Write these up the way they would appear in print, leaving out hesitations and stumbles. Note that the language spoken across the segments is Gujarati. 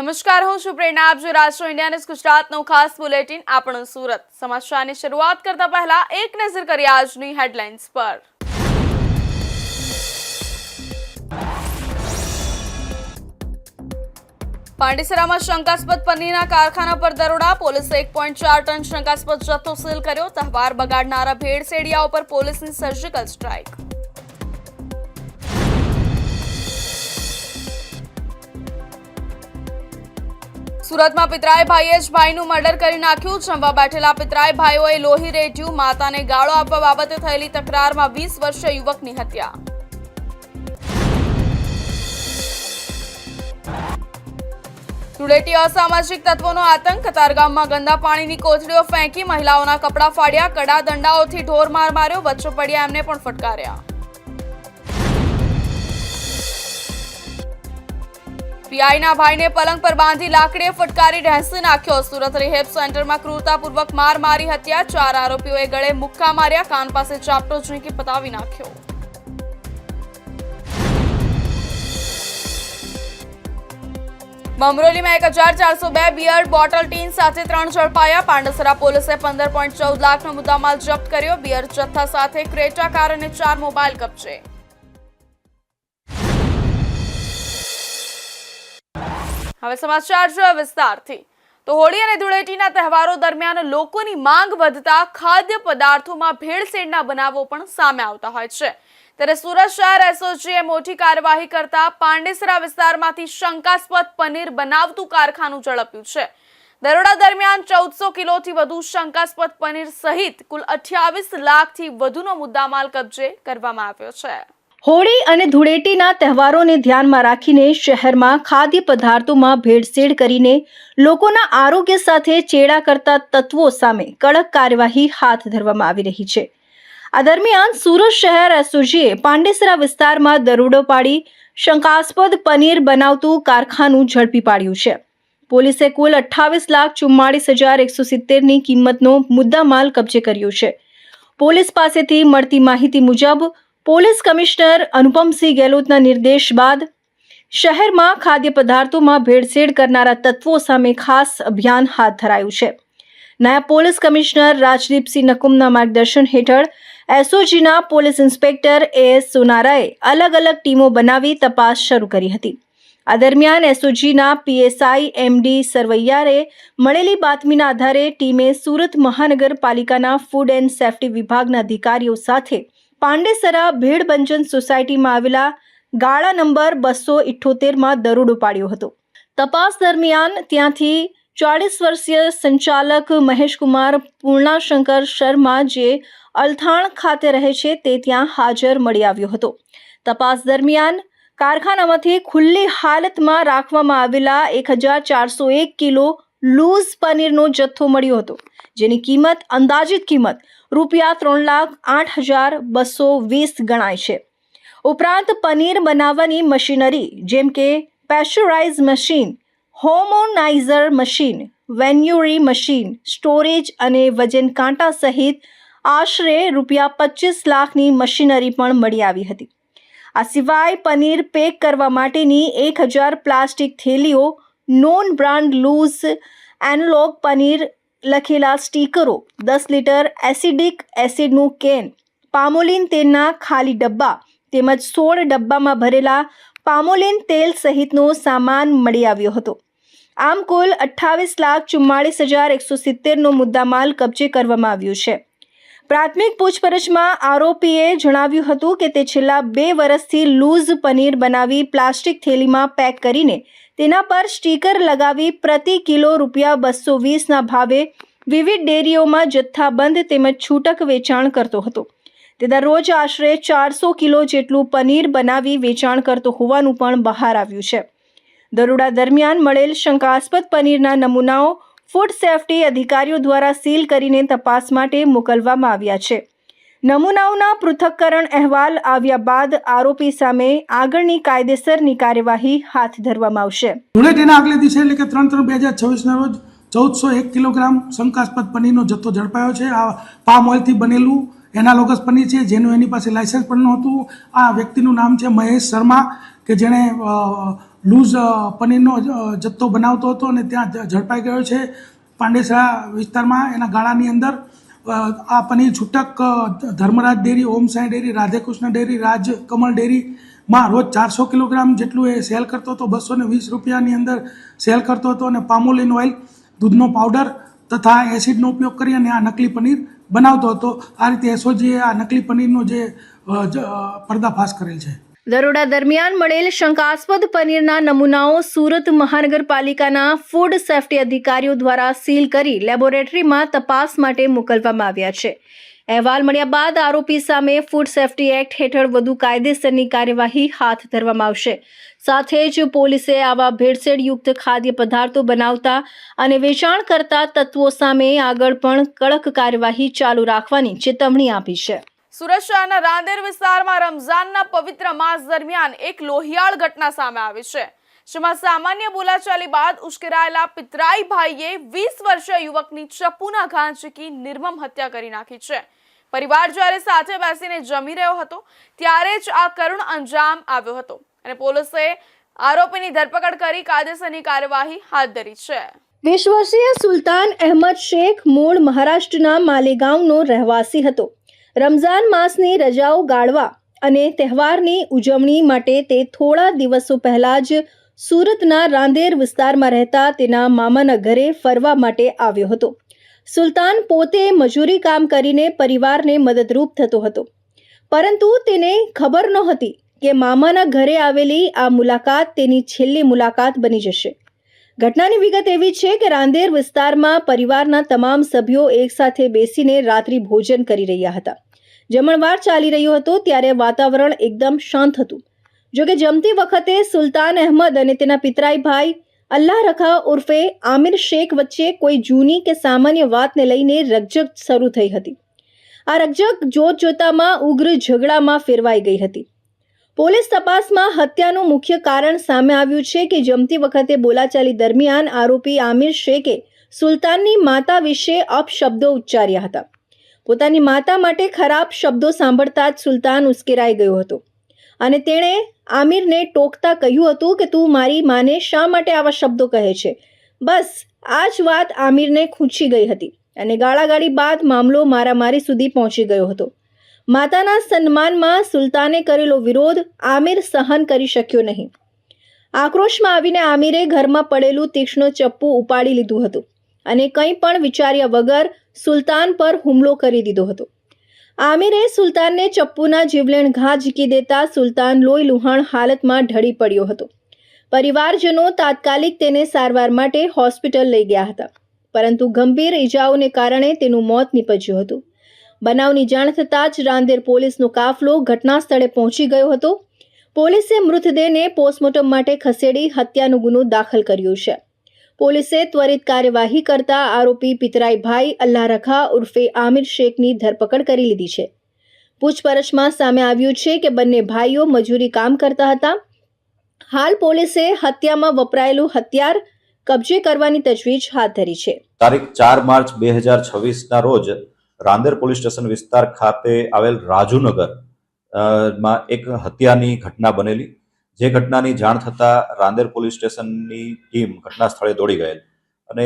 નમસ્કાર, હું છું પ્રેરણા. આપ જો રાષ્ટ્ર ઇન્ડિયા ન્યૂઝ ગુજરાતનો ખાસ બુલેટિન આપણું સુરત સમાચારની શરૂઆત કરતા પહેલા એક નજર કરીએ આજની હેડલાઇન્સ પર. પાંડેસરામાં શંકાસ્પદ પનીરના કારખાના પર દરોડા. પોલીસે 1.4 ટન શંકાસ્પદ જથ્થો સીલ કર્યો. તહેવાર બગાડનારા ભેળસેડિયાઓ પર પોલીસની સર્જિકલ સ્ટ્રાઇક. સુરતમાં પિતરાઈ ભાઈએ જ ભાઈનું મર્ડર કરી નાખ્યું. જમવા બેઠેલા પિતરાઈ ભાઈઓએ લોહી રેડ્યું. માતાને ગાળો આપવા બાબતે થયેલી તકરારમાં 20 વર્ષીય યુવકની હત્યા. ધૂળેટી અસામાજિક તત્વોનો આતંક. કતારગામમાં ગંદા પાણીની કોથળીઓ ફેંકી મહિલાઓના કપડાં ફાડ્યા. કડા દંડાઓથી ઢોર માર માર્યો. વચ્ચે પડ્યા એમને પણ ફટકાર્યા. પીઆઈના ભાઈને પલંગ પર બાંધી લાકડીએ ફટકારી ઢેંસી નાખ્યો. સુરત રિહેબ સેન્ટરમાં ક્રૂરતાપૂર્વક માર મારી હત્યા. 4 આરોપીઓએ ગળે મુક્કા માર્યા. કાન પાસે ચાપટો ઝીંકી પતાવી નાખ્યો. બમરોલીમાં 1402 બિયર બોટલ ટીન સાથે 3 ઝડપાયા. પાંડેસરા પોલીસે 15.14 લાખનો મુદ્દામાલ જપ્ત કર્યો. બિયર જથ્થા સાથે ક્રેટા કાર અને 4 મોબાઈલ કબજે. હવે સમાચાર જોઈએ વિસ્તારથી. તો હોળી અને ધૂળેટીના તહેવારો દરમિયાન લોકોની માંગ વધતા ખાદ્ય પદાર્થોમાં ભેળસેળના બનાવો પણ સામે આવતા હોય છે. ત્યારે સુરત શહેર એસઓજીએ મોટી કાર્યવાહી કરતા પાંડેસરા વિસ્તારમાંથી શંકાસ્પદ પનીર બનાવતું કારખાનું ઝડપ્યું છે. દરોડા દરમિયાન 1400 કિલોથી વધુ શંકાસ્પદ પનીર સહિત કુલ 28 લાખથી વધુનો મુદ્દામાલ કબજે કરવામાં આવ્યો છે. હોળી અને ધૂળેટીના તહેવારોને ધ્યાનમાં રાખીને શહેરમાં ખાદ્ય પદાર્થોમાં ભેળસેળ કરીને લોકોના આરોગ્ય સાથે ચેડા કરતા તત્વો સામે કડક કાર્યવાહી હાથ ધરવામાં આવી રહી છે. આ દરમિયાન સુરત શહેર એસઓજીએ પાંડેસરા વિસ્તારમાં દરોડો પાડી શંકાસ્પદ પનીર બનાવતું કારખાનું ઝડપી પાડ્યું છે. પોલીસે કુલ 28,44,170ની કિંમતનો મુદ્દામાલ કબજે કર્યો છે. પોલીસ પાસેથી મળતી માહિતી મુજબ પોલીસ કમિશનર અનુપમસિંહ ગેહલોતના નિર્દેશ બાદ શહેરમાં ખાદ્ય પદાર્થોમાં ભેળસેળ કરનારા તત્વો સામે ખાસ અભિયાન હાથ ધરાયું છે. નાયબ પોલીસ કમિશનર રાજદીપસિંહ નકુમના માર્ગદર્શન હેઠળ એસઓજીના પોલીસ ઇન્સ્પેક્ટર એએસ સોનારાએ અલગ અલગ ટીમો બનાવી તપાસ શરૂ કરી હતી. આ દરમિયાન એસઓજીના પીએસઆઈ એમડી સરવૈયારે મળેલી બાતમીના આધારે ટીમે સુરત મહાનગરપાલિકાના ફૂડ એન્ડ સેફ્ટી વિભાગના અધિકારીઓ સાથે પાંડેસરા ભેળબંજન સોસાયટીમાં આવેલા ગાળા નંબર 278માં દરોડો પાડ્યો હતો. તપાસ દરમિયાન ત્યાંથી 40 વર્ષીય સંચાલક મહેશકુમાર પૂર્ણાશંકર શર્મા જે અલથાણ ખાતે રહે છે તે ત્યાં હાજર મળી આવ્યો હતો. તપાસ દરમિયાન કારખાનામાંથી ખુલ્લી હાલતમાં રાખવામાં આવેલા 1401 કિલો લૂઝ પનીરનો જથ્થો મળ્યો હતો, જેની અંદાજિત કિંમત ₹3,08,220 ગણાય છે. ઉપરાંત પનીર બનાવવાની મશીનરી જેમ કે પેસ્ચરાઇઝ મશીન, હોમોનાઇઝર મશીન, વેન્યુરી મશીન, સ્ટોરેજ અને વજન કાંટા સહિત આશરે ₹25 લાખની મશીનરી પણ મળી આવી હતી. આ સિવાય પનીર પેક કરવા માટેની 1000 પ્લાસ્ટિક થેલીઓ, નોન બ્રાન્ડ લૂઝ એનાલોગ પનીર લખેલા સ્ટીકરો, 10 લીટર એસિડિક એસિડનું કેન, પામોલીન તેલના ખાલી ડબ્બા તેમજ 16 ડબ્બામાં ભરેલા પામોલીન તેલ સહિતનો સામાન મળી આવ્યો હતો. આમ કુલ 28,44,170નો મુદ્દામાલ કબજે કરવામાં આવ્યો છે. પ્રાથમિક પૂછપરછમાં આરોપીએ જણાવ્યું હતું કે તે છેલ્લા 2 વર્ષથી લૂઝ પનીર બનાવી પ્લાસ્ટિક થેલીમાં પેક કરીને તેના પર સ્ટીકર લગાવી પ્રતિ કિલો ₹220ના ભાવે વિવિધ ડેરીઓમાં જથ્થાબંધ તેમજ છૂટક વેચાણ કરતો હતો. તે દરરોજ આશરે 400 કિલો જેટલું પનીર બનાવી વેચાણ કરતો હોવાનું પણ બહાર આવ્યું છે. દરોડા દરમિયાન મળેલ શંકાસ્પદ પનીરના નમૂનાઓ ફૂડ સેફ્ટી અધિકારીઓ દ્વારા સીલ કરીને તપાસ માટે મોકલવામાં આવ્યા છે. નમૂનાઓના પૃથ્થકરણ અહેવાલ આવ્યા બાદ આરોપી સામે આગળની કાયદેસરની કાર્યવાહી હાથ ધરવામાં આવશે. ધૂળેટીના આગલે દિવસે એટલે કે 3/3/2026ના રોજ 1401 કિલોગ્રામ શંકાસ્પદ પનીરનો જથ્થો ઝડપાયો છે. આ પામ ઓઇલથી બનેલું એનાલોગસ પનીર છે, જેનું એની પાસે લાયસન્સ પણ નહોતું. આ વ્યક્તિનું નામ છે મહેશ શર્મા, કે જેણે લૂઝ પનીરનો જથ્થો બનાવતો હતો અને ત્યાં ઝડપાઈ ગયો છે પાંડેસરા વિસ્તારમાં. એના ગાળાની અંદર આ પનીર છૂટક ધર્મરાજ ડેરી, ઓમ સાંઈ ડેરી, રાધેકૃષ્ણ ડેરી, રાજ કમલ ડેરીમાં રોજ 400 કિલોગ્રામ જેટલું એ સેલ કરતો હતો. 220 રૂપિયાની અંદર સેલ કરતો હતો અને પામોલિન ઓઇલ, દૂધનો પાવડર તથા એસિડનો ઉપયોગ કરી અને આ નકલી પનીર બનાવતો હતો. આ રીતે એસઓજીએ આ નકલી પનીરનો જે પર્દાફાશ કરેલ છે. દરોડા દરમિયાન મળેલ શંકાસ્પદ પનીરના નમૂનાઓ સુરત મહાનગરપાલિકાના ફૂડ સેફ્ટી અધિકારીઓ દ્વારા સીલ કરી લેબોરેટરીમાં તપાસ માટે મોકલવામાં આવ્યા છે. અહેવાલ મળ્યા બાદ આરોપી સામે ફૂડ સેફ્ટી એક્ટ હેઠળ વધુ કાયદેસરની કાર્યવાહી હાથ ધરવામાં આવશે. સાથે જ પોલીસે આવા ભેળસેળયુક્ત ખાદ્ય પદાર્થો બનાવતા અને વેચાણ કરતા તત્વો સામે આગળ પણ કડક કાર્યવાહી ચાલુ રાખવાની ચેતવણી આપી છે. સુરત શહેરના રાંદેર વિસ્તારમાં રમઝાનના પવિત્ર માસ દરમિયાન એક લોહિયાળ ઘટના સામે આવી છે, જેમાં સામાન્ય બોલાચાલી બાદ ઉશ્કેરાયેલા પિતરાઈ ભાઈએ 20 વર્ષીય યુવકની ચપ્પુના ઘા ઝીકી નિર્મમ હત્યા કરી નાખી છે. પરિવાર જ્યારે સાથે બેસીને જમી રહ્યો હતો ત્યારે જ આ કરુણ અંજામ આવ્યો હતો અને પોલીસે આરોપીની ધરપકડ કરી કાયદેસરની કાર્યવાહી હાથ ધરી છે. 20 વર્ષીય સુલતાન અહેમદ શેખ મૂળ મહારાષ્ટ્રના માલેગાંવનો રહેવાસી હતો. રમઝાન માસની રજાઓ ગાળવા અને તહેવારની ઉજવણી માટે તે થોડા દિવસો પહેલા જ સુરતના રાંદેર વિસ્તારમાં રહેતા તેના મામાના ઘરે ફરવા માટે આવ્યો હતો. સુલતાન પોતે મજૂરી કામ કરીને પરિવારને મદદરૂપ થતો હતો, પરંતુ તેને ખબર નહોતી કે મામાના ઘરે આવેલી આ મુલાકાત તેની છેલ્લી મુલાકાત બની જશે. ઘટનાની વિગત એવી છે કે રાંદેર વિસ્તારમાં પરિવારના તમામ સભ્યો એકસાથે બેસીને રાત્રિ ભોજન કરી રહ્યા હતા. જમણવાર ચાલી રહ્યો હતો ત્યારે વાતાવરણ એકદમ શાંત હતું. જોકે જમતી વખતે સુલતાન અહેમદ અને તેના પિતરાઈ ભાઈ અલ્લાહ રખા ઉર્ફે આમિર શેખ વચ્ચે કોઈ જૂની કે સામાન્ય વાતને લઈને રકઝક શરૂ થઈ હતી. આ રકઝક જોતજોતામાં ઉગ્ર ઝઘડામાં ફેરવાઈ ગઈ હતી. પોલીસ તપાસમાં હત્યાનું મુખ્ય કારણ સામે આવ્યું છે કે જમતી વખતે બોલાચાલી દરમિયાન આરોપી આમિર શેખે સુલતાનની માતા વિશે અપશબ્દો ઉચ્ચાર્યા હતા. પોતાની માતા માટે ખરાબ શબ્દો સાંભળતા જ સુલતાન ઉશ્કેરાઈ ગયો હતો અને તેણે આમિરને ટોકતા કહ્યું હતું કે તું મારી માને શા માટે આવા શબ્દો કહે છે. બસ આ જ વાત આમિરને ખૂંચી ગઈ હતી અને ગાળાગાળી બાદ મામલો મારામારી સુધી પહોંચી ગયો હતો. માતાના સન્માનમાં સુલતાને કરેલો વિરોધ આમિર સહન કરી શક્યો નહીં. આક્રોશમાં આવીને આમિરે ઘરમાં પડેલું તીક્ષ્ણ ચપ્પુ ઉપાડી લીધું હતું અને કંઈ પણ વિચાર્યા વગર સુલતાન પર હુમલો કરી દીધો હતો. આમિરે સુલતાનને ચપ્પુના જીવલેણ ઘા ઝીકી દેતા સુલતાન લોહી લુહાણ હાલતમાં ઢળી પડ્યો હતો. પરિવારજનો તાત્કાલિક તેને સારવાર માટે હોસ્પિટલ લઈ ગયા હતા, પરંતુ ગંભીર ઈજાઓને કારણે તેનું મોત નીપજ્યું હતું. બનાવની જાણ થતાં જ રાંદેર પોલીસનો કાફલો ઘટના સ્થળે પહોંચી ગયો હતો. પોલીસે મૃતદેહને પોસ્ટમોર્ટમ માટે ખસેડી હત્યાનો ગુનો દાખલ કર્યો છે. પોલીસે ત્વરિત કાર્યવાહી કરતા આરોપી પિતરાઈ ભાઈ અલ્લાહ રખા ઉર્ફે આમિર શેખની ધરપકડ કરી લીધી છે. પૂછપરછમાં સામે આવ્યું છે કે બંને ભાઈઓ મજૂરી કામ કરતા હતા. હાલ પોલીસે હત્યામાં વપરાયેલું હથિયાર કબજે કરવાની તજવીજ હાથ ધરી છે. તારીખ 4 માર્ચ 2026ના રોજ રાંદેર પોલીસ સ્ટેશન વિસ્તાર ખાતે આવેલ રાજુનગર માં એક હત્યાની ઘટના બનેલી. જે ઘટનાની જાણ થતાં રાંદેર પોલીસ સ્ટેશનની ટીમ ઘટના સ્થળે દોડી ગયેલ અને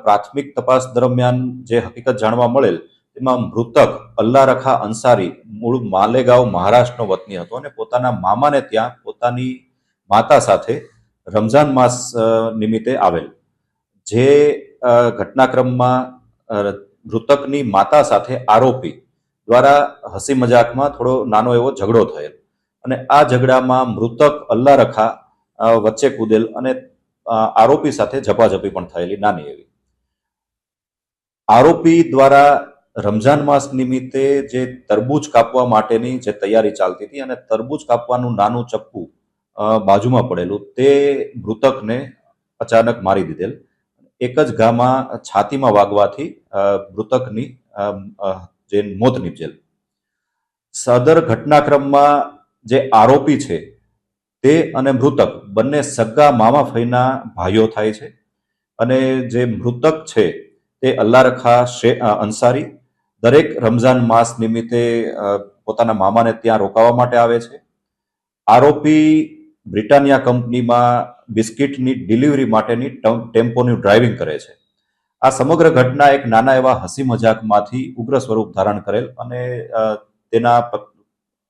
પ્રાથમિક તપાસ દરમિયાન જે હકીકત જાણવા મળેલ તેમાં મૃતક અલ્લાહ રખા અંસારી મૂળ માલેગાંવ મહારાષ્ટ્રનો વતની હતો અને પોતાના મામાને ત્યાં પોતાની માતા સાથે રમઝાન માસ નિમિત્તે આવેલ. જે ઘટનાક્રમમાં મૃતકની માતા સાથે આરોપી દ્વારા હસી મજાકમાં થોડો નાનો એવો ઝઘડો થયેલ અને આ ઝઘડામાં મૃતક અલ્લાહ રખા વચ્ચે કૂદેલ અને આરોપી સાથે ઝપાઝપી પણ થયેલી નાની એવી. આરોપી દ્વારા રમઝાન માસ નિમિત્તે જે તરબૂચ કાપવા માટેની જે તૈયારી ચાલતી હતી અને તરબૂચ કાપવાનું નાનું ચપ્પુ બાજુમાં પડેલું તે મૃતકને અચાનક મારી દીધેલ. એક જ ઘામાં છાતીમાં વાગવાથી મૃતકની જે મોત નીપજેલ. સદર ઘટનાક્રમમાં જે આરોપી છે તે અને મૃતક બંને સગા મામા ફઈના ભાઈઓ થાય છે અને જે મૃતક છે તે અલ્લાહ રખા અંસારી દરેક રમઝાન માસ નિમિત્તે પોતાના મામાને ત્યાં રોકાવા માટે આવે છે. આરોપી બ્રિટાનિયા કંપનીમાં બિસ્કિટની ડિલિવરી માટેની ટેમ્પોનું ડ્રાઇવિંગ કરે છે. આ સમગ્ર ઘટના એક નાના એવા હસી મજાકમાંથી ઉગ્ર સ્વરૂપ ધારણ કરેલ અને તેના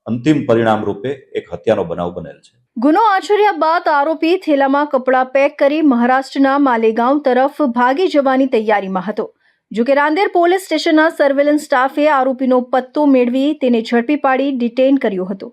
અંતિમ પરિણામ રૂપે એક હત્યાનો બનાવ બનેલ છે. ગુનો આચર્યા બાદ આરોપી થેલામાં કપડાં પેક કરી મહારાષ્ટ્રના માલેગાંવ તરફ ભાગી જવાની તૈયારીમાં હતો. જોકે રાંદેર પોલીસ સ્ટેશનના સર્વેલન્સ સ્ટાફે આરોપીનો પત્તો મેળવી તેને ઝડપી પાડી ડિટેઇન કર્યો હતો.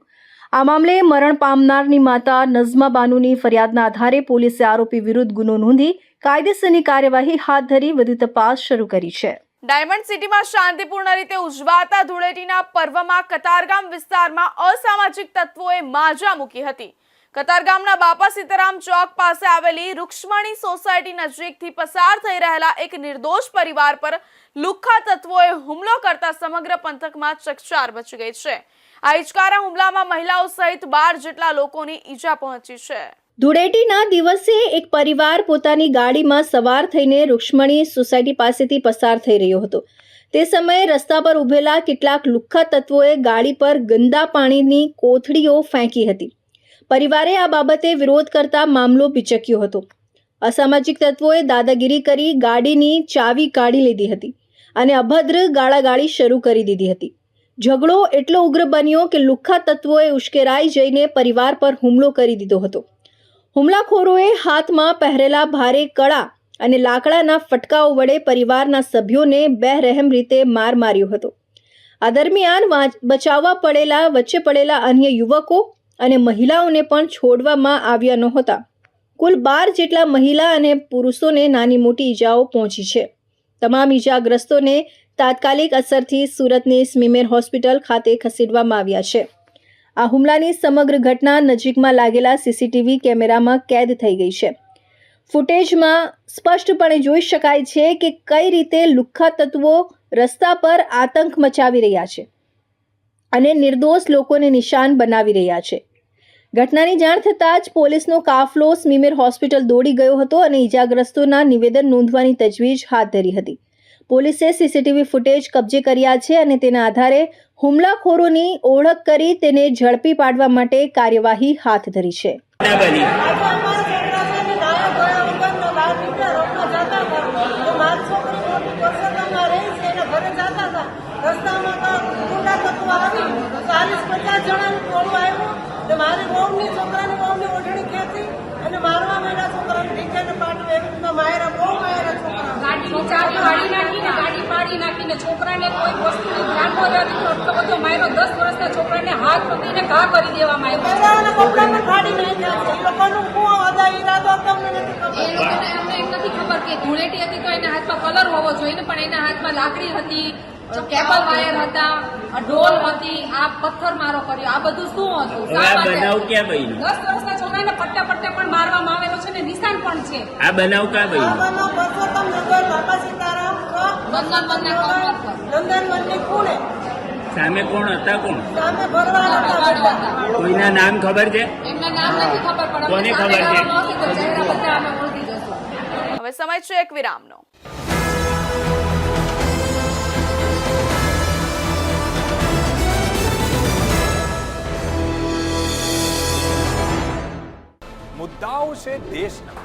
આ મામલે મરણ પામનારની માતા નઝમા બાનુની ફરિયાદના આધારે પોલીસે આરોપી વિરુદ્ધ ગુનો નોંધી કાયદેસરની કાર્યવાહી હાથ ધરી વધુ તપાસ શરૂ કરી છે. ડાયમંડ સિટીમાં શાંતિપૂર્ણ રીતે ઉજવાતા ધૂળેટીના પર્વમાં કતારગામ વિસ્તારમાં અસામાજિક તત્વોએ માજા મૂકી હતી. કતારગામના બાપા સીતારામ ચોક પાસે આવેલી રૂક્ષ્મણી સોસાયટી નજીકથી પસાર થઈ રહેલા એક નિર્દોષ પરિવાર પર લુખ્ખા તત્વોએ હુમલો કરતા સમગ્ર પંથકમાં ચકચાર મચી ગઈ છે. આ હિચકારા હુમલામાં મહિલાઓ સહિત 12 જેટલા લોકોની ઈજા પહોંચી છે. ધૂળેટીના દિવસે એક પરિવાર પોતાની ગાડીમાં સવાર થઈને રૂક્ષ્મણી સોસાયટી પાસેથી પસાર થઈ રહ્યો હતો. તે સમયે રસ્તા પર ઉભેલા કેટલાક લુખ્ખા તત્વોએ ગાડી પર ગંદા પાણીની કોથળીઓ ફેંકી હતી. પરિવારે આ બાબતે વિરોધ કરતા મામલો ભીચક્યો હતો. અસામાજિક તત્વોએ દાદાગીરી કરી ગાડીની ચાવી કાઢી લીધી હતી અને અભદ્ર ગાળાગાળી શરૂ કરી દીધી હતી. ઝઘડો એટલો ઉગ્ર બન્યો કે લુખ્ખા તત્વોએ ઉશ્કેરાઈ જઈને પરિવાર પર હુમલો કરી દીધો હતો. હુમલાખોરોએ હાથમાં પહેરેલા ભારે કડા અને લાકડાના ફટકાઓ વડે પરિવારના સભ્યોને બેરહેમ રીતે માર માર્યો હતો. આ દરમિયાન વચ્ચે પડેલા અન્ય યુવકો અને મહિલાઓને પણ છોડવામાં આવ્યા નહોતા. કુલ 12 જેટલા મહિલા અને પુરુષોને નાની મોટી ઈજાઓ પહોંચી છે. તમામ ઈજાગ્રસ્તોને તાત્કાલિક અસરથી સુરતની સ્મીમેર હોસ્પિટલ ખાતે ખસેડવામાં આવ્યા છે. આ હુમલાની સમગ્ર ઘટના નજીકમાં લાગેલા સીસીટીવી કેમેરામાં કેદ થઈ ગઈ છે. ફૂટેજમાં સ્પષ્ટપણે જોઈ શકાય છે કે કઈ રીતે લુખ્ખા તત્વો રસ્તા પર આતંક મચાવી રહ્યા છે અને નિર્દોષ લોકોને નિશાન બનાવી રહ્યા છે. ઘટનાની જાણ થતાં જ પોલીસનો કાફલો સ્મીમેર હોસ્પિટલ દોડી ગયો હતો અને ઈજાગ્રસ્તોના નિવેદન નોંધવાની તજવીજ હાથ ધરી હતી. પોલીસે સીસીટીવી ફૂટેજ કબજે કર્યા છે અને તેના આધારે હુમલાખોરોની ઓળખ કરી તેને ઝડપી પાડવા માટે કાર્યવાહી હાથ ધરી છે. મારી વહુની છોકરાની ઓઢણી ખેંચી અને મારવા માંડ્યા છોકરાને ઢીંચાને પાટવે એવી રીતના માયરા બહુ માયરા છોકરા ગાડીની ચાવી વાળી નાખીને ગાડી પાડી નાખીને છોકરાને કોઈ વસ્તુની ધ્યાન ન રહેતી તો એટલો બધો માયરો 10 વર્ષના છોકરાને હાથ પકડીને ઘા કરી દેવામાં આવ્યો. માયરાના કપડાને ફાડી નાખ્યા છે. એ લોકોનું શું અદા ઈરાદો તમને નથી ખબર. એ લોકોને અમને એમ નથી ખબર કે ધૂળેટી હતી તો એના હાથમાં કલર હોવો જોઈએ પણ એના હાથમાં લાકડી હતી, કેબલ વાયર હતા, ઢોલ હતી, આ પથ્થર મારો કર્યો, આ બધું શું હતું? 10 વર્ષના છોકરાને પટ્ટા પણ મારવામાં આવેલો છે ને નિશાન પણ છે. આ બનાવ કા ભાઈ આ બનાવ પરસોત્તમ નગર બાપા સીતારામ નંદનવનની ખૂણે સામે કોણ હતા? કોણ સામે ભરવાડ હતા. કોઈના નામ ખબર છે? એમના નામ નથી ખબર પણ કોને ખબર છે? ચહેરા બધા અમે ઓળખી જશું. હવે સમય છે એક વિરામનો. મુદ્દાઓ છે દેશના,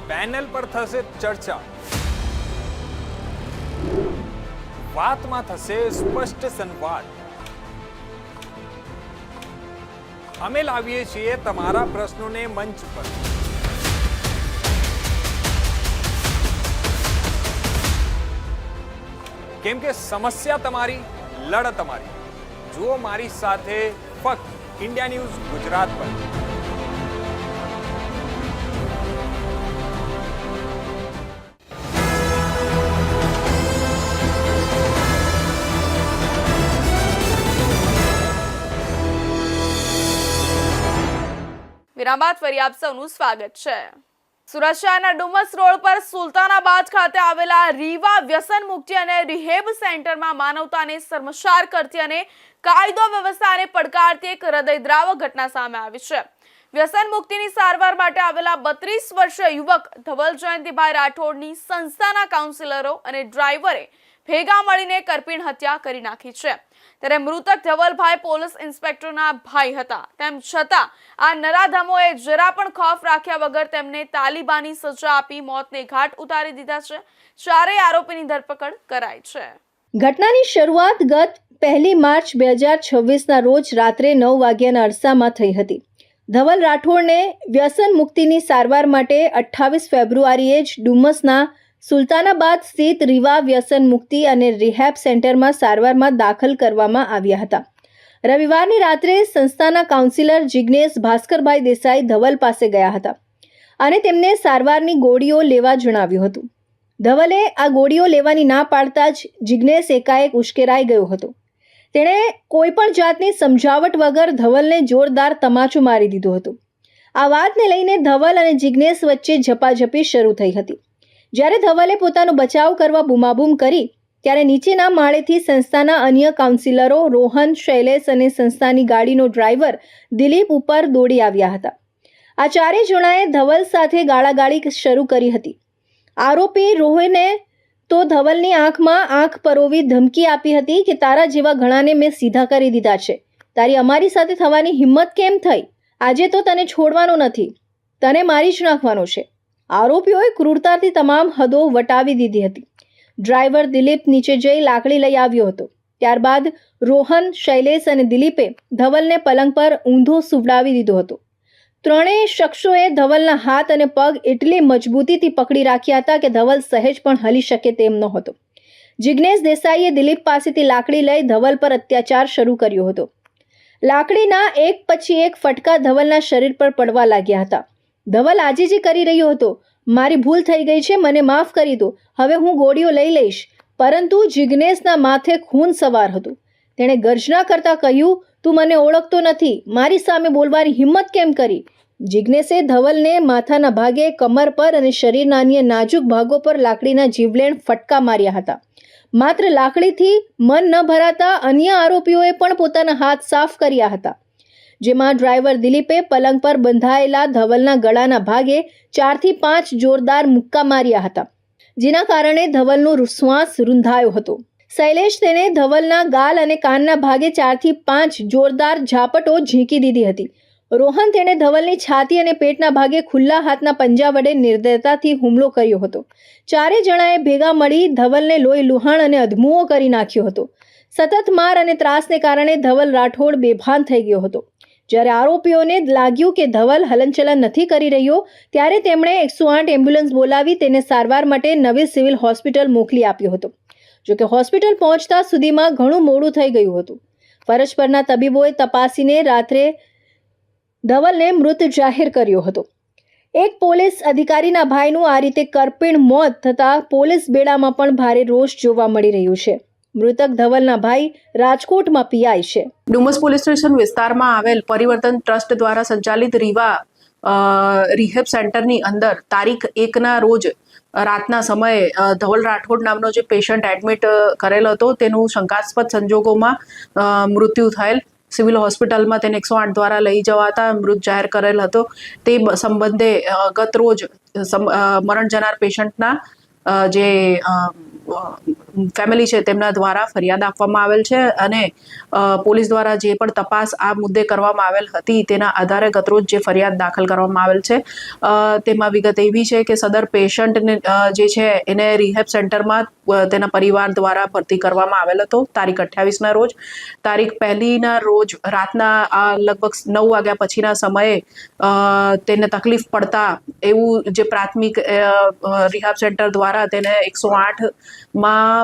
પેનલ પર થશે ચર્ચા, વાતમાં થશે સ્પષ્ટ સંવાદ. અમે લાવીએ છીએ તમારા પ્રશ્નોને મંચ પર. કેમ કે સમસ્યા તમારી, લડત તમારી. જુઓ મારી સાથે ફક્ત इंडिया न्यूज गुजरात पर. વિરામ બાદ ફરી આપ સૌનું સ્વાગત છે. સુરત શહેરના ડુમસ રોડ પર સુલતાનાબાદ ખાતે આવેલા રીવા વ્યસન મુક્તિ અને રિહેબ સેન્ટરમાં માનવતાને શર્મસાર કરતી અને કાયદો વ્યવસ્થાને પડકારતી એક હૃદયદ્રાવક ઘટના સામે આવી છે. વ્યસન મુક્તિની સારવાર માટે આવેલા 32 વર્ષીય યુવક ધવલ જયંતિભાઈ રાઠોડની સંસ્થાના કાઉન્સિલરો અને ડ્રાઈવરે ભેગા મળીને કરપીણ હત્યા કરી નાખી છે। ત્યારે મૃતક ધવલભાઈ પોલીસ ઇન્સ્પેક્ટરના ભાઈ હતા, તેમ છતાં આ નરાધમોએ જરા પણ ખોફ રાખ્યા વગર તેમને તાલિબાની સજા આપી મોતને ઘાટ ઉતારી દીધા છે। ચારેય આરોપીની ધરપકડ કરાઈ છે। ઘટનાની શરૂઆત ગત 1 માર્ચ 2026ના રોજ રાત્રે 9 વાગ્યાના અરસામાં થઈ હતી। ધવલ રાઠોડને વ્યસન મુક્તિની સારવાર માટે 28 ફેબ્રુઆરીએ જ ડુમસના સુલતાનાબાદ સ્થિત રીવા વ્યસન મુક્તિ અને રિહેબ સેન્ટરમાં સારવારમાં દાખલ કરવામાં આવ્યા હતા। રવિવારની રાત્રે સંસ્થાના કાઉન્સિલર જિગ્નેશ ભાસ્કરભાઈ દેસાઈ ધવલ પાસે ગયા હતા અને તેમને સારવારની ગોળીઓ લેવા જણાવ્યું હતું। ધવલે આ ગોળીઓ લેવાની ના પાડતા જ જિગ્નેશ એકાએક ઉશ્કેરાઈ ગયો હતો। તેણે કોઈપણ જાતની સમજાવટ વગર ધવલને જોરદાર તમાચો મારી દીધો હતો। આ વાતને લઈને ધવલ અને જિગ્નેશ વચ્ચે ઝપાઝપી શરૂ થઈ હતી। જ્યારે ધવલે પોતાનો બચાવ કરવા બૂમાબૂમ કરી ત્યારે નીચેના માળેથી સંસ્થાના અન્ય કાઉન્સિલરો રોહન, શૈલેષ અને સંસ્થાની ગાડીનો ડ્રાઈવર દિલીપ ઉપર દોડી આવ્યા હતા। આ ચારેય જણાએ ધવલ સાથે ગાળાગાળી શરૂ કરી હતી। આરોપી રોહને તો ધવલની આંખમાં આંખ પરોવી ધમકી આપી હતી કે તારા જેવા ઘણાને મેં સીધા કરી દીધા છે, તારી અમારી સાથે થવાની હિંમત કેમ થઈ? આજે તો તને છોડવાનો નથી, તને મારી જ નાખવાનો છે। આરોપીઓએ ક્રૂરતાથી તમામ હદો વટાવી દીધી હતી। ડ્રાઈવર દિલીપ નીચે જઈ લાકડી લઈ આવ્યો હતો। ત્યારબાદ રોહન, શૈલેષ અને દિલીપે ધવલને પલંગ પર ઊંધો સુવડાવી દીધો હતો। ત્રણેય શખ્સોએ ધવલના હાથ અને પગ એટલી મજબૂતીથી પકડી રાખ્યા હતા કે ધવલ સહેજ પણ હલી શકે તેમ નહોતો। જિગ્નેશ દેસાઈએ દિલીપ પાસેથી લાકડી લઈ ધવલ પર અત્યાચાર શરૂ કર્યો હતો। લાકડીના એક પછી એક ફટકા ધવલના શરીર પર પડવા લાગ્યા હતા। ધવલ આજીજી કરી રહ્યો હતો, મારી ભૂલ થઈ ગઈ છે, મને માફ કરી દો, હવે હું ગોળીઓ લઈ લઈશ। પરંતુ જિગ્નેશના માથે ખૂન સવાર હતું। તેણે ગર્જના કરતા કહ્યું, તું મને ઓળખતો નથી, મારી સામે બોલવાની હિંમત કેમ કરી? જિગ્નેશે ધવલને માથાના ભાગે, કમર પર અને શરીરના અન્ય નાજુક ભાગો પર લાકડીના જીવલેણ ફટકા માર્યા હતા। માત્ર લાકડીથી મન ન ભરાતા અન્ય આરોપીઓએ પણ પોતાના હાથ સાફ કર્યા હતા, જેમાં ડ્રાઈવર દિલીપે પલંગ પર બંધાયેલા ધવલના ગળાના ભાગે 4 થી 5 જોરદાર મુક્કા માર્યા હતા, જેના કારણે ધવલનો શ્વાસ રૂંધાયો હતો। શૈલેષ તેને ધવલના ગાલ અને કાનના ભાગે 4 થી 5 જોરદાર ઝાપટો ઝીંકી દીધી હતી। રોહન તેણે ધવલની છાતી અને પેટના ભાગે ખુલ્લા હાથના પંજા વડે નિર્દયતાથી હુમલો કર્યો હતો। ચારેય જણાએ ભેગા મળી ધવલને લોહી લુહાણ અને અધમુઓ કરી નાખ્યો હતો। સતત માર અને ત્રાસને કારણે ધવલ રાઠોડ બેભાન થઈ ગયો હતો। જ્યારે આરોપીઓને લાગ્યું કે ધવલ હલનચલન નથી કરી રહ્યો ત્યારે તેમણે 108 એમ્બ્યુલન્સ બોલાવી તેને સારવાર માટે નવી સિવિલ હોસ્પિટલ મોકલી આપ્યો હતો। જોકે હોસ્પિટલ પહોંચતા સુધીમાં ઘણું મોડું થઈ ગયું હતું। ફરજ પરના તબીબોએ તપાસીને રાત્રે ધવલને મૃત જાહેર કર્યો હતો। એક પોલીસ અધિકારીના ભાઈનું આ રીતે કરપીણ મોત થતાં પોલીસ બેડામાં પણ ભારે રોષ જોવા મળી રહ્યું છે। મૃતક ધવલના ભાઈ રાજકોટમાં પીઆઈ છે। ડુમસ પોલીસ સ્ટેશન વિસ્તારમાં આવેલ પરિવર્તન ટ્રસ્ટ દ્વારા સંચાલિત રીવા રિહેબ સેન્ટરની અંદર તારીખ 1ના રોજ રાતના સમયે ધવલ રાઠોડ નામનો જે પેશન્ટ એડમિટ કરેલ હતો તેનું શંકાસ્પદ સંજોગોમાં મૃત્યુ થયેલ। સિવિલ હોસ્પિટલમાં તેને 108 દ્વારા લઈ જવાતા મૃત જાહેર કરેલ હતો। તે સંબંધે ગત રોજ મરણ જનાર પેશન્ટના જે ફેમિલી છે તેમના દ્વારા ફરિયાદ આપવામાં આવેલ છે અને પોલીસ દ્વારા જે પણ તપાસ આ મુદ્દે કરવામાં આવેલ હતી તેના આધારે ગતરોજ જે ફરિયાદ દાખલ કરવામાં આવેલ છે તેમાં વિગત એવી છે કે સદર પેશન્ટને જે છે એને રિહેબ સેન્ટરમાં તેના પરિવાર દ્વારા ભરતી કરવામાં આવેલ હતો તારીખ 28ના રોજ। તારીખ 1ના રોજ રાતના લગભગ 9 વાગ્યા પછીના સમયે તેને તકલીફ પડતા એવું જે પ્રાથમિક રિહેબ સેન્ટર દ્વારા તેને 108માં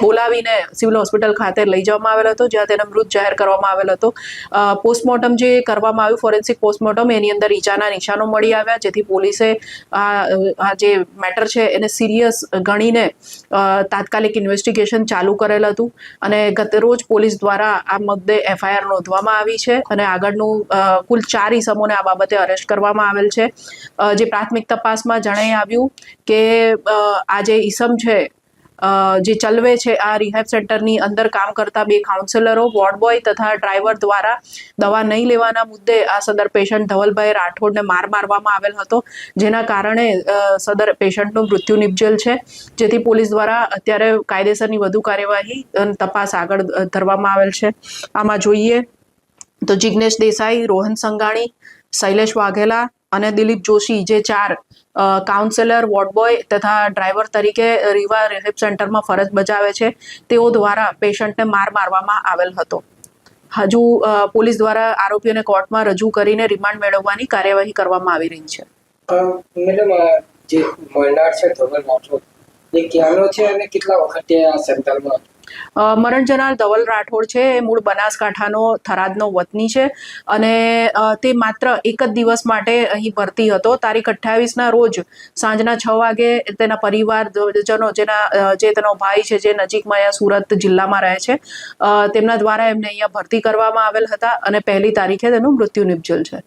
બોલાવીને સિવિલ હોસ્પિટલ ખાતે લઈ જવામાં આવેલ હતો, જ્યાં તેને મૃત જાહેર કરવામાં આવેલ હતો। પોસ્ટમોર્ટમ જે કરવામાં આવ્યું, ફોરેન્સિક પોસ્ટમોર્ટમ, એની અંદર ઈજાના નિશાનો મળી આવ્યા, જેથી પોલીસે આ જે મેટર છે એને સિરિયસ ગણીને તાત્કાલિક ઇન્વેસ્ટિગેશન ચાલુ કરેલ હતું અને ગત રોજ પોલીસ દ્વારા આ મુદ્દે એફઆઈઆર નોંધવામાં આવી છે અને આગળનું કુલ 4 ઇસમોને આ બાબતે અરેસ્ટ કરવામાં આવેલ છે। જે પ્રાથમિક તપાસમાં જણાઈ આવ્યું કે આ જે ઇસમ છે જે ચલવે છે આ રિહેબ સેન્ટરની અંદર કામ કરતા 2 કાઉન્સેલરો, વોર્ડ બોય તથા ડ્રાઈવર દ્વારા દવા નહીં લેવાના મુદ્દે આ સદર પેશન્ટ ધવલભાઈ રાઠોડને માર મારવામાં આવેલ હતો, જેના કારણે સદર પેશન્ટનું મૃત્યુ નિપજેલ છે, જેથી પોલીસ દ્વારા અત્યારે કાયદેસરની વધુ કાર્યવાહી તપાસ આગળ ધરવામાં આવેલ છે. આમાં જોઈએ તો જિગ્નેશ દેસાઈ, રોહન સંઘાણી, શૈલેષ વાઘેલા અને દિલીપ જોશી જે 4 કાઉન્સેલર, વોર્ડ બોય તથા ડ્રાઈવર તરીકે રીવા રિહેબ સેન્ટરમાં ફરજ બજાવે છે, તેઓ દ્વારા પેશન્ટને માર મારવામાં આવેલ હતો. હજુ પોલીસ દ્વારા આરોપીઓને કોર્ટમાં રજૂ કરીને રિમાન્ડ મેળવવાની કાર્યવાહી કરવામાં આવી રહી છે. મેડમ, જે મરનાર છે ધવલ રાઠોડ, એ ક્યાંનો છે અને કેટલા વખતે આ સેન્ટરમાં? મરણ જનાર ધવલ રાઠોડ છે એ મૂળ બનાસકાંઠાનો થરાદનો વતની છે અને તે માત્ર એક જ દિવસ માટે અહીં ભરતી હતો. તારીખ 28ના રોજ સાંજના 6 વાગે તેના પરિવારજનો જે તેનો ભાઈ છે જે નજીકમાં અહીંયા સુરત જિલ્લામાં રહે છે, તેમના દ્વારા એમને અહીંયા ભરતી કરવામાં આવેલ હતા અને 1લી તારીખે તેનું મૃત્યુ નિપજેલ છે.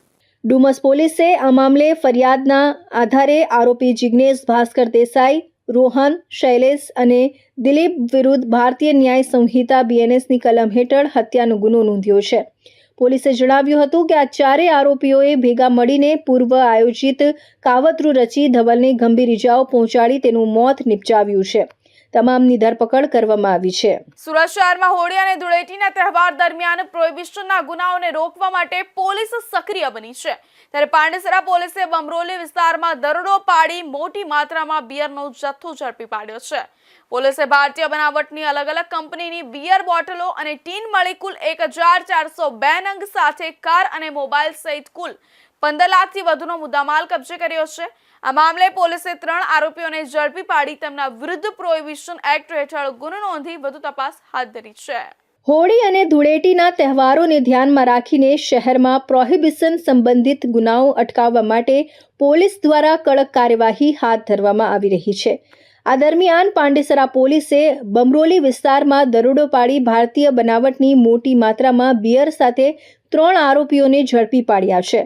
ડુમસ પોલીસે આ મામલે ફરિયાદના આધારે આરોપી જિગ્નેશ ભાસ્કર દેસાઈ, રોહન, શૈલેષ અને દિલીપ વિરુદ્ધ ભારતીય ન્યાય સંહિતા BNSની કલમ હેઠળ હત્યાનો ગુનો નોંધ્યો છે. પોલીસે જણાવ્યું હતું કે આ 4 આરોપીઓએ ભેગા મળીને પૂર્વ આયોજિત કાવતરું રચી ધવલને ગંભીર ઇજાઓ પહોંચાડી તેનું મોત નિપજાવ્યું છે. તમામની ધરપકડ કરવામાં આવી છે. સુરત શહેરમાં હોળી અને ધૂળેટીના તહેવાર દરમિયાન પ્રોહિબિશનના ગુનાઓને રોકવા માટે પોલીસ સક્રિય બની છે. ત્યારે પાંડેસરા પોલીસે બમરોલી વિસ્તારમાં દરોડો પાડી મોટી માત્રામાં બિયરનો જથ્થો ઝડપી પાડ્યો છે. પોલીસે ભારતીય બનાવટની અલગ અલગ કંપનીની બિયર બોટલો અને ટીન મળી કુલ 1402 નંગ સાથે કાર અને મોબાઈલ સહિત કુલ 15 લાખથી વધુનો મુદ્દામાલ કબજે કર્યો છે. આ મામલે પોલીસે 3 આરોપીઓને ઝડપી પાડી તેમના વિરુદ્ધ પ્રોહિબિશન એક્ટ હેઠળ ગુનો નોંધી વધુ તપાસ હાથ ધરી છે. હોળી અને ધૂળેટીના તહેવારોને ધ્યાનમાં રાખીને શહેરમાં પ્રોહિબિશન સંબંધિત ગુનાઓ અટકાવવા માટે પોલીસ દ્વારા કડક કાર્યવાહી હાથ ધરવામાં આવી રહી છે. આ દરમિયાન પાંડેસરા પોલીસે બમરોલી વિસ્તારમાં દરોડો પાડી ભારતીય બનાવટની મોટી માત્રામાં બિયર સાથે 3 આરોપીઓને ઝડપી પાડ્યા છે.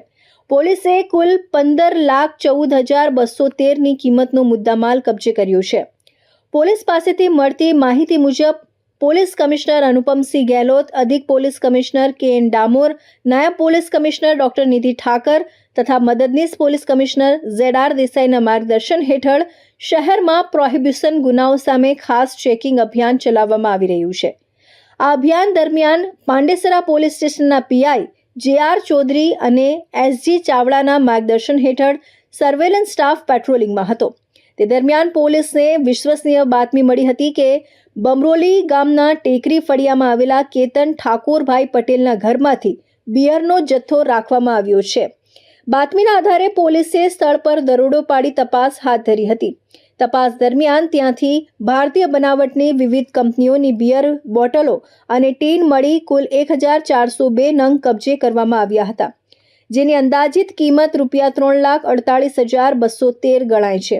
પોલીસે કુલ 15,14,213ની કિંમતનો મુદ્દામાલ કબજે કર્યો છે. પોલીસ પાસેથી મળતી માહિતી મુજબ પોલીસ કમિશનર અનુપમસિંહ ગેહલોત, અધિક પોલીસ કમિશનર KN ડામોર, નાયબ પોલીસ કમિશનર ડોક્ટર નિધિ ઠાકર તથા મદદનીશ પોલીસ કમિશનર ZR દેસાઈના માર્ગદર્શન હેઠળ શહેરમાં પ્રોહિબિશન ગુનાઓ સામે ખાસ ચેકિંગ અભિયાન ચલાવવામાં આવી રહ્યું છે. આ અભિયાન દરમિયાન પાંડેસરા પોલીસ સ્ટેશનના PI JR ચૌધરી અને SG ચાવડાના માર્ગદર્શન હેઠળ સર્વેલન્સ સ્ટાફ પેટ્રોલિંગમાં હતો. તે દરમિયાન પોલીસને વિશ્વસનીય બાતમી મળી હતી કે બમરોલી ગામના ટેકરી ફળિયામાં આવેલા કેતન ઠાકોરભાઈ પટેલના ઘરમાંથી બિયરનો જથ્થો રાખવામાં આવ્યો છે. બાતમીના આધારે પોલીસે સ્થળ પર દરોડો પાડી તપાસ હાથ ધરી હતી. તપાસ દરમિયાન ત્યાંથી ભારતીય બનાવટની વિવિધ કંપનીઓની બિયર બોટલો અને ટીન મળી કુલ 1402 નંગ કબજે કરવામાં આવ્યા હતા, જેની અંદાજિત કિંમત ₹3,48,213 ગણાય છે.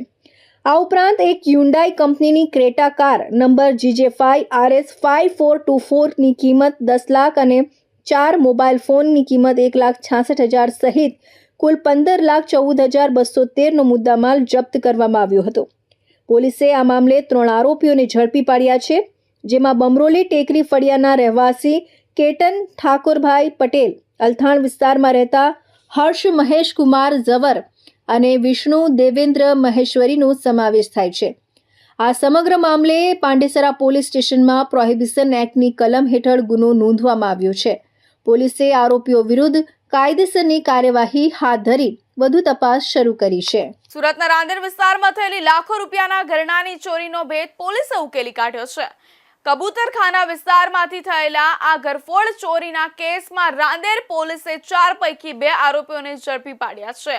આ ઉપરાંત એક હ્યુન્ડાઈ કંપનીની Creta car number GJ5 RS 5424ની કિંમત 10 લાખ અને 4 મોબાઈલ ફોનની કિંમત 1,66,000 સહિત કુલ 15,14,213નો મુદ્દામાલ જપ્ત કરવામાં આવ્યો હતો. પોલીસે આ મામલે 3 આરોપીઓને ઝડપી પાડ્યા છે, જેમાં બમરોલી ટેકરી ફળિયાના રહેવાસી કેતન ઠાકોરભાઈ પટેલ, અલથાણ વિસ્તારમાં રહેતા હર્ષ મહેશ કુમાર ઝવર અને વિષ્ણુ દેવેન્દ્ર મહેશ્વરીનો સમાવેશ થાય છે. આ સમગ્ર મામલે પાંડેસરા પોલીસ સ્ટેશનમાં પ્રોહિબિશન એક્ટની કલમ હેઠળ ગુનો નોંધવામાં આવ્યો છે. પોલીસે આરોપીઓ વિરુદ્ધ કાયદેસરની કાર્યવાહી હાથ ધરી વધુ તપાસ શરૂ કરી છે. સુરતના રાંદેર વિસ્તારમાં થયેલી લાખો રૂપિયાના ઘરેણાની ચોરીનો ભેદ પોલીસે ઉકેલી કાઢ્યો છે. કબૂતરખાના વિસ્તારમાંથી થયેલા આ ઘરફોડ ચોરીના કેસમાં રાંદેર પોલીસે 4 પૈકી 2 આરોપીઓને ઝડપી પાડ્યા છે.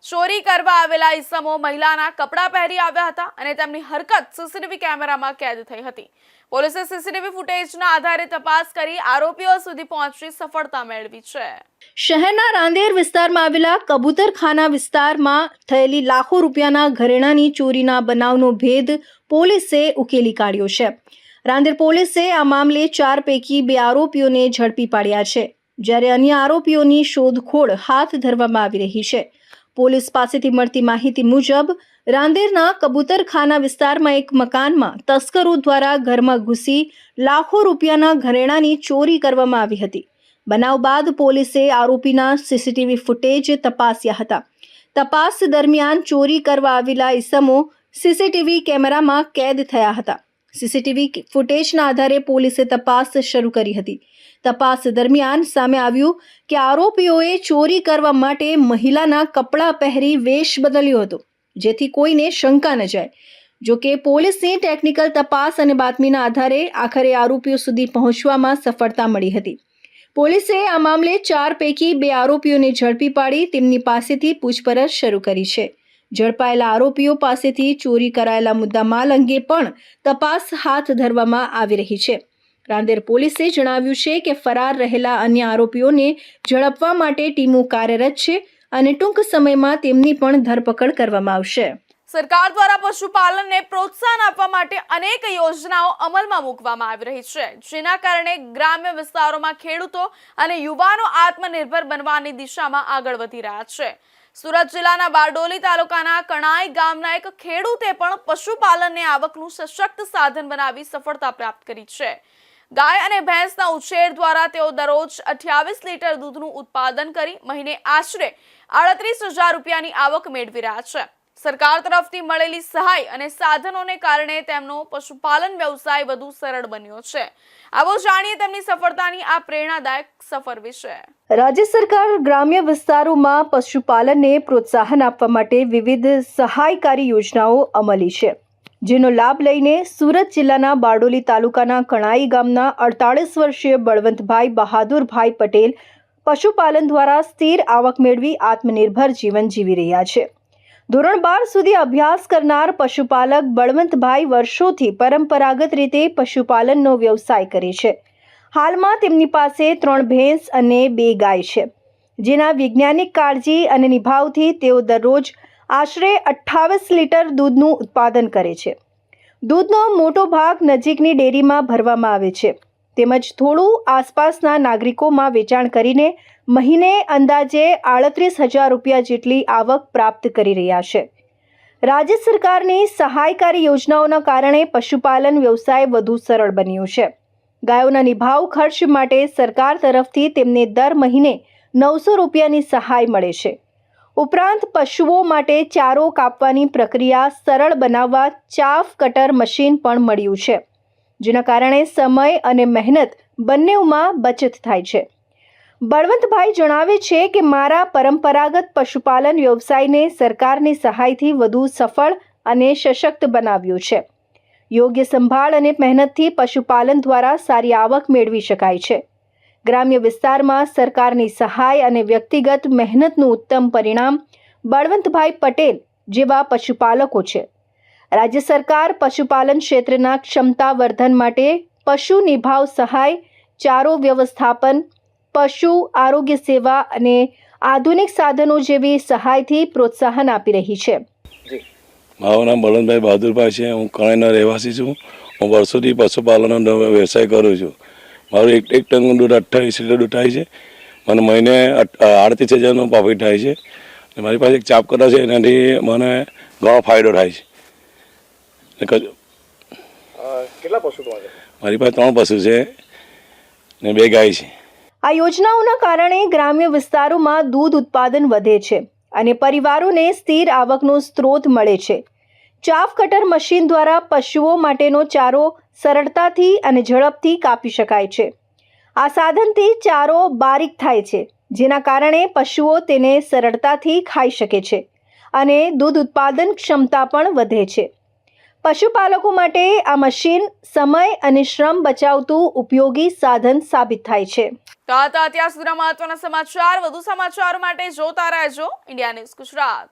ચોરી કરવા આવેલા ઈસમો મહિલાના કપડાં પહેરી આવ્યા હતા અને તેમની હરકત CCTV કેમેરામાં કેદ થઈ હતી. પોલીસે CCTV ફૂટેજના આધારે તપાસ કરી આરોપીઓ સુધી પહોંચી સફળતા મેળવી છે. શહેરના રાંદેર વિસ્તારમાં આવેલા કબૂતરખાના વિસ્તારમાં થયેલી લાખો રૂપિયાના ઘરેણાની ચોરીના બનાવનો ભેદ પોલીસે ઉકેલી કાઢ્યો છે. રાંદેર પોલીસે આ મામલે 4 પૈકી 2 આરોપીઓને ઝડપી પાડ્યા છે, જ્યારે અન્ય આરોપીઓની શોધખોળ હાથ ધરવામાં આવી રહી છે. પોલીસ પાસેથી મળતી માહિતી મુજબ રાંદેરના કબૂતરખાના વિસ્તારમાં એક મકાનમાં તસ્કરો દ્વારા ઘરમાં ઘૂસી લાખો રૂપિયાના ઘરેણાંની ચોરી કરવામાં આવી હતી. બનાવ બાદ પોલીસે આરોપીના સીસીટીવી ફૂટેજ તપાસ્યા હતા. તપાસ દરમિયાન ચોરી કરવા આવેલા ઈસમો સીસીટીવી કેમેરામાં કેદ થયા હતા. સીસીટીવી ફૂટેજના આધારે પોલીસે તપાસ શરૂ કરી હતી. તપાસ દરમિયાન સામે આવ્યું કે આરોપીઓએ ચોરી કરવા માટે મહિલાના કપડાં પહેરી વેશ બદલ્યો હતો, જેથી કોઈને શંકા ન જાય. જો કે પોલીસની ટેકનિકલ તપાસ અને બાતમીના આધારે આખરે આરોપીઓ સુધી પહોંચવામાં સફળતા મળી હતી. પોલીસે આ મામલે 4 પૈકી 2 આરોપીઓને ઝડપી પાડી તેમની પાસેથી પૂછપરછ શરૂ કરી છે. ઝડપાયેલા આરોપીઓ પાસેથી ચોરી કરાયેલા મુદ્દામાલ અંગે પણ તપાસ હાથ ધરવામાં આવી રહી છે. રાંદેર પોલીસે જણાવ્યું છે કે ફરાર રહેલા અન્ય આરોપીઓને ઝડપવા માટે ટીમો કાર્યરત છે અને ટૂંક સમયમાં તેમની પણ ધરપકડ કરવામાં આવશે. સરકાર દ્વારા પશુપાલનને પ્રોત્સાહન આપવા માટે અનેક યોજનાઓ અમલમાં મૂકવામાં આવી રહી છે, જેના કારણે ગ્રામ્ય વિસ્તારોમાં ખેડૂતો અને યુવાનો આત્મનિર્ભર બનવાની દિશામાં આગળ વધી રહ્યા છે. સુરત જિલ્લાના બારડોલી તાલુકાના કણાઈ ગામના એક ખેડૂતે પણ પશુપાલનને આવકનું સશક્ત સાધન બનાવી સફળતા પ્રાપ્ત કરી છે. ગાય અને ભેંસના ઉછેર દ્વારા તેઓ દરરોજ 28 લીટર દૂધનું ઉત્પાદન કરી મહિને આશરે 38,000 રૂપિયાની આવક મેળવી રહ્યા છે. સરકાર તરફથી મળેલી સહાય અને સાધનોને કારણે તેમનો પશુપાલન વ્યવસાય વધુ સરળ બન્યો છે. આવો જાણીએ તેમની સફળતાની આ પ્રેરણાદાયક સફર વિશે. રાજ્ય સરકાર ગ્રામ્ય વિસ્તારોમાં પશુપાલનને પ્રોત્સાહન આપવા માટે વિવિધ સહાયકારી યોજનાઓ અમલી છે, જેનો લાભ લઈને સુરત જિલ્લાના બારડોલી તાલુકાના કણાઈ ગામના 48 વર્ષીય બળવંતભાઈ બહાદુરભાઈ પટેલ પશુપાલન દ્વારા સ્થિર આવક મેળવી આત્મનિર્ભર જીવન જીવી રહ્યા છે. ધોરણ 12 સુધી અભ્યાસ કરનાર પશુપાલક બળવંતભાઈ વર્ષોથી પરંપરાગત રીતે પશુપાલનનો વ્યવસાય કરે છે. હાલમાં તેમની પાસે 3 ભેંસ અને 2 ગાય છે, જેના વૈજ્ઞાનિક કાળજી અને નિભાવથી તેઓ દરરોજ આશરે 28 લીટર દૂધનું ઉત્પાદન કરે છે. દૂધનો મોટો ભાગ નજીકની ડેરીમાં ભરવામાં આવે છે, તેમજ થોડું આસપાસના નાગરિકોમાં વેચાણ કરીને મહિને અંદાજે 38,000 રૂપિયા જેટલી આવક પ્રાપ્ત કરી રહ્યા છે. રાજ્ય સરકારની સહાયકારી યોજનાઓના કારણે પશુપાલન વ્યવસાય વધુ સરળ બન્યો છે. ગાયોના નિભાવ ખર્ચ માટે સરકાર તરફથી તેમને દર મહિને 900 રૂપિયાની સહાય મળે છે. ઉપરાંત પશુઓ માટે ચારો કાપવાની પ્રક્રિયા સરળ બનાવવા ચાફ કટર મશીન પણ મળ્યું છે, જેના કારણે સમય અને મહેનત બંનેમાં બચત થાય છે. બળવંતભાઈ જણાવે છે કે મારા પરંપરાગત પશુપાલન વ્યવસાયને સરકારની સહાયથી વધુ સફળ અને સશક્ત બનાવ્યો છે. યોગ્ય સંભાળ અને મહેનતથી પશુપાલન દ્વારા સારી આવક મેળવી શકાય છે. ગ્રામ્ય વિસ્તારમાં સરકારની સહાય અને વ્યક્તિગત મહેનતનું ઉત્તમ પરિણામ બળવંતભાઈ પટેલ જેવા પશુપાલકો છે. રાજ્ય સરકાર પશુપાલન ક્ષેત્રના ક્ષમતા વર્ધન માટે પશુ નિભાવ સહાય, ચારો વ્યવસ્થાપન, પશુ આરોગ્ય સેવા અને આધુનિક સાધનો જેવી સહાયથી પ્રોત્સાહન આપી રહી છે. મારું નામ બળવંતભાઈ બહાદુરભાઈ છે. હું કણાઈનો રહેવાસી છું. હું વર્ષોથી પશુપાલનનો વ્યવસાય કરું છું. મારું એક ટનનું દૂધ 28 લીટર દૂધ થાય છે. મને મહિને 38,000નું પ્રોફિટ થાય છે. મારી પાસે એક ચાપ કટર છે, એનાથી મને ઘણો ફાયદો થાય છે. કેટલા પશુ તમારે? મારી પાસે 3 પશુ છે ને 2 ગાય છે. આ યોજનાઓના કારણે ગ્રામ્ય વિસ્તારોમાં દૂધ ઉત્પાદન વધે છે અને પરિવારોને સ્થિર આવકનો સ્ત્રોત મળે છે. ચાફ કટર મશીન દ્વારા પશુઓ માટેનો ચારો સરળતાથી અને ઝડપથી કાપી શકાય છે. આ સાધનથી ચારો બારીક થાય છે, જેના કારણે પશુઓ તેને સરળતાથી ખાઈ શકે છે અને દૂધ ઉત્પાદન ક્ષમતા પણ વધે છે. પશુપાલકો માટે આ મશીન સમય અને શ્રમ બચાવતું ઉપયોગી સાધન સાબિત થાય છે. તો આ હતા અત્યાર સુધીના મહત્વના સમાચાર. વધુ સમાચારો માટે જોતા રહેજો ઇન્ડિયા ન્યૂઝ ગુજરાત.